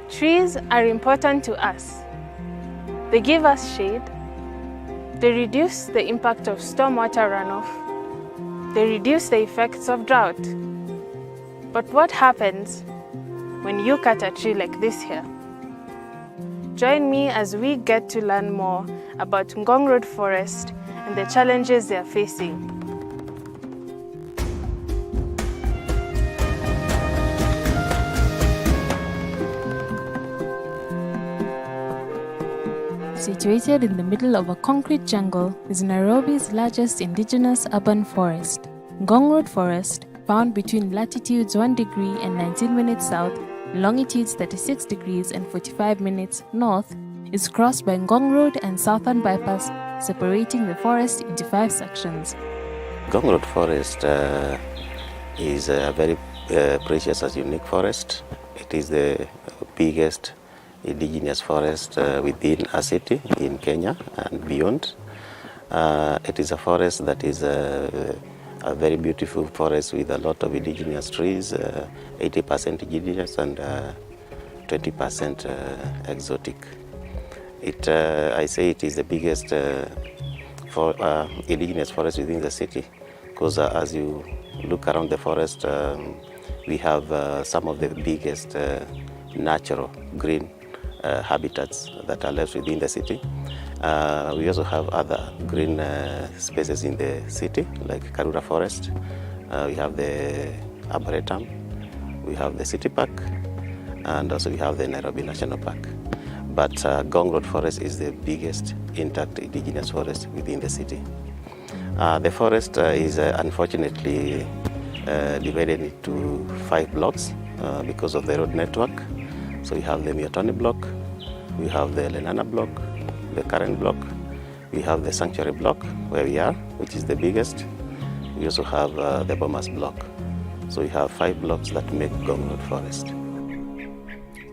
Trees are important to us. They give us shade, they reduce the impact of stormwater runoff, they reduce the effects of drought. But what happens when you cut a tree like this here? Join me as we get to learn more about Ngong Road Forest and the challenges they are facing. Situated in the middle of a concrete jungle is Nairobi's largest indigenous urban forest. Ngong Road Forest, found between latitudes 1 degree and 19 minutes south, longitudes 36 degrees and 45 minutes north, is crossed by Ngong Road and Southern Bypass, separating the forest into 5 sections. Ngong Road Forest is a very precious and unique forest. It is the biggest indigenous forest within a city in Kenya and beyond. It is a forest that is a very beautiful forest with a lot of indigenous trees, 80% indigenous and 20% exotic. I say it is the biggest indigenous forest within the city because as you look around the forest, we have some of the biggest natural green habitats that are left within the city. We also have other green spaces in the city, like Karura Forest. We have the Arboretum, we have the City Park, and also we have the Nairobi National Park. But Ngong Road Forest is the biggest intact indigenous forest within the city. The forest is unfortunately divided into 5 blocks because of the road network. So we have the Miotoni block, we have the Lenana block, the Current block, we have the Sanctuary block where we are, which is the biggest. We also have the Bomas block. So we have 5 blocks that make Ngong Road Forest.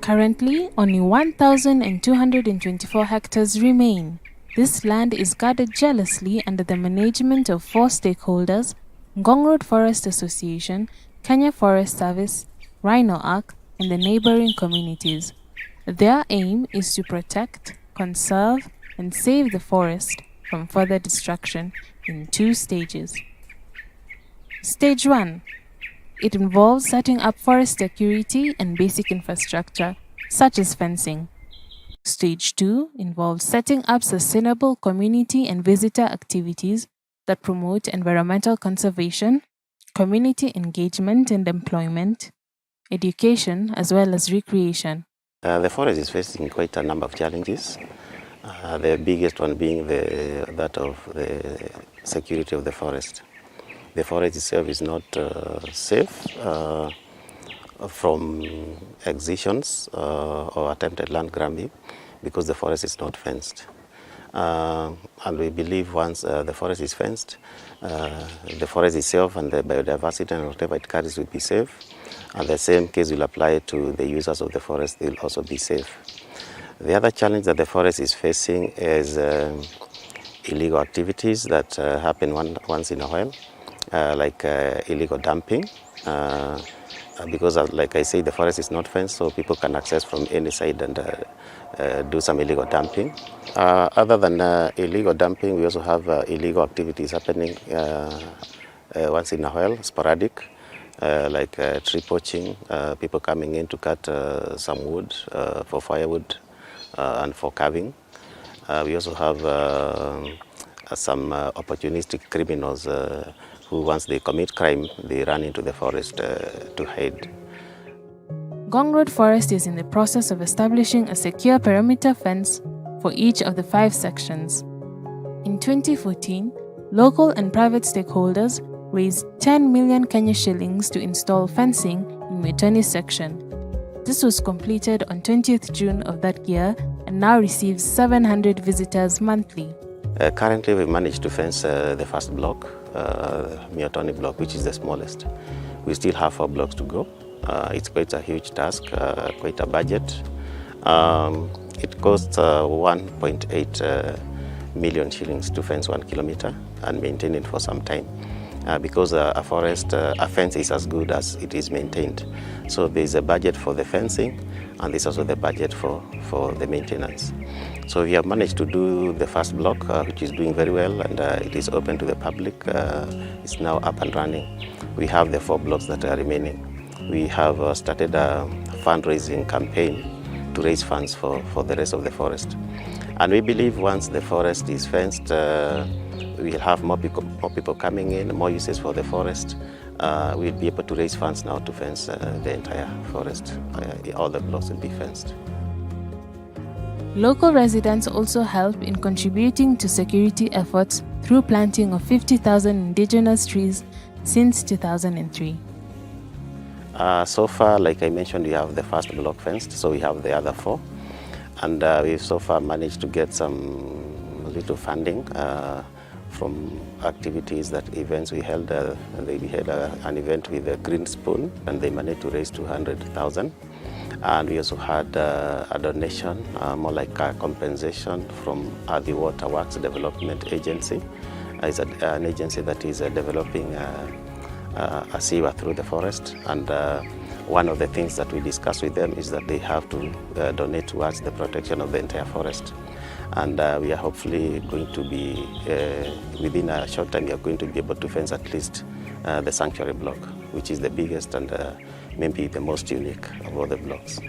Currently, only 1,224 hectares remain. This land is guarded jealously under the management of 4 stakeholders: Ngong Road Forest Association, Kenya Forest Service, Rhino Arc, and the neighboring communities. Their aim is to protect, conserve, and save the forest from further destruction in 2 stages. Stage 1. It involves setting up forest security and basic infrastructure, such as fencing. Stage 2 involves setting up sustainable community and visitor activities that promote environmental conservation, community engagement and employment, education, as well as recreation. The forest is facing quite a number of challenges. The biggest one being that of the security of the forest. The forest itself is not safe from excisions or attempted land grabbing because the forest is not fenced. And we believe once the forest is fenced, the forest itself and the biodiversity and whatever it carries will be safe. And the same case will apply to the users of the forest, they will also be safe. The other challenge that the forest is facing is illegal activities that happen once in a while, like illegal dumping. Because like I say, the forest is not fenced, so people can access from any side and do some illegal dumping. Other than illegal dumping, we also have illegal activities happening once in a while, sporadic. Like tree poaching, people coming in to cut some wood for firewood and for carving. We also have some opportunistic criminals who, once they commit crime, they run into the forest to hide. Ngong Road Forest is in the process of establishing a secure perimeter fence for each of the 5 sections. In 2014, local and private stakeholders raised 10 million Kenya shillings to install fencing in Miotoni section. This was completed on 20th June of that year and now receives 700 visitors monthly. Currently, we managed to fence the first block, Miotoni block, which is the smallest. We still have 4 blocks to go. It's quite a huge task, quite a budget. It costs 1.8 million shillings to fence 1 kilometer and maintain it for some time. Because a fence is as good as it is maintained. So there is a budget for the fencing, and this is also the budget for the maintenance. So we have managed to do the first block, which is doing very well, and it is open to the public. It's now up and running. We have the 4 blocks that are remaining. We have started a fundraising campaign to raise funds for the rest of the forest. And we believe once the forest is fenced, we'll have more people coming in, more uses for the forest. We'll be able to raise funds now to fence the entire forest. All the blocks will be fenced. Local residents also help in contributing to security efforts through planting of 50,000 indigenous trees since 2003. So far, like I mentioned, we have the first block fenced, so we have the other 4. And we've so far managed to get some little funding from activities, events we held. We had an event with the Green Spoon, and they managed to raise 200,000. And we also had a donation, more like a compensation from the Water Works Development Agency. It's an agency that is developing a sewer through the forest. And one of the things that we discussed with them is that they have to donate towards the protection of the entire forest. And we are hopefully going to be, within a short time, we are going to be able to fence at least the sanctuary block, which is the biggest and maybe the most unique of all the blocks.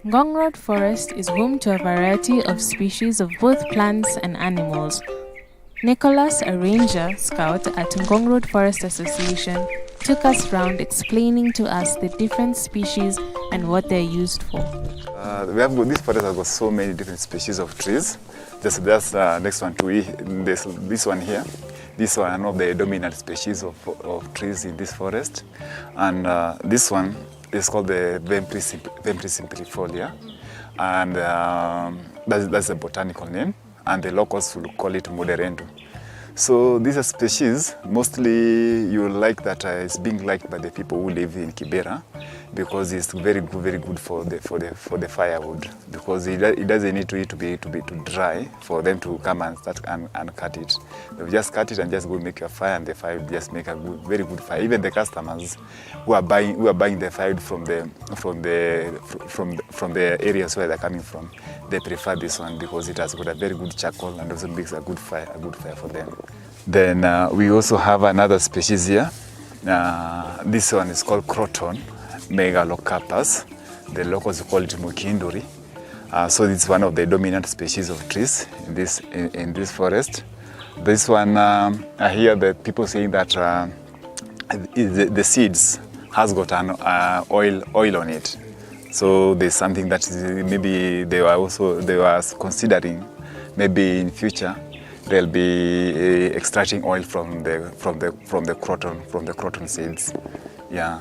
Ngong Road Forest is home to a variety of species of both plants and animals. Nicholas, a ranger scout at Ngong Road Forest Association, took us round explaining to us the different species and what they're used for. This forest has got so many different species of trees. That's next one to this one here. This one of the dominant species of trees in this forest. And this one is called the Vempris simplifolia. And that's the botanical name. And the locals will call it moderendo. So these are species, mostly you like that it's being liked by the people who live in Kibera, because it's very good for the firewood, because it doesn't need to be dry for them to come and start and cut it. They just cut it and just go make a fire, and the fire will just make a very good fire. Even the customers who are buying the fire from the areas where they're coming from, they prefer this one because it has got a very good charcoal and also makes a good fire for them. Then we also have another species here. This one is called Croton megalocarpus. The locals call it Mukinduri. So it's one of the dominant species of trees in this forest. This one, I hear the people saying that the seeds has got an oil on it. So there's something that maybe they were considering, maybe in future they'll be extracting oil from the croton seeds. Yeah.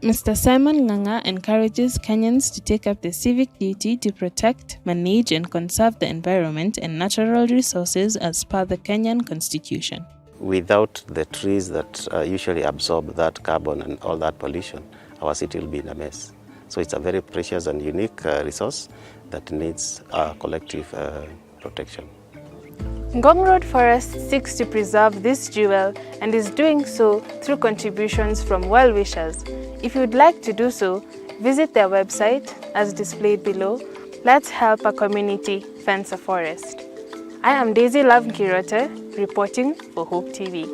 Mr. Simon Nganga encourages Kenyans to take up the civic duty to protect, manage and conserve the environment and natural resources as per the Kenyan Constitution. Without the trees that usually absorb that carbon and all that pollution, our city will be in a mess. So it's a very precious and unique resource that needs collective protection. Ngong Road Forest seeks to preserve this jewel and is doing so through contributions from well-wishers. If you would like to do so, visit their website as displayed below. Let's help a community fence a forest. I am Daisy Love Kirote, reporting for Hope TV.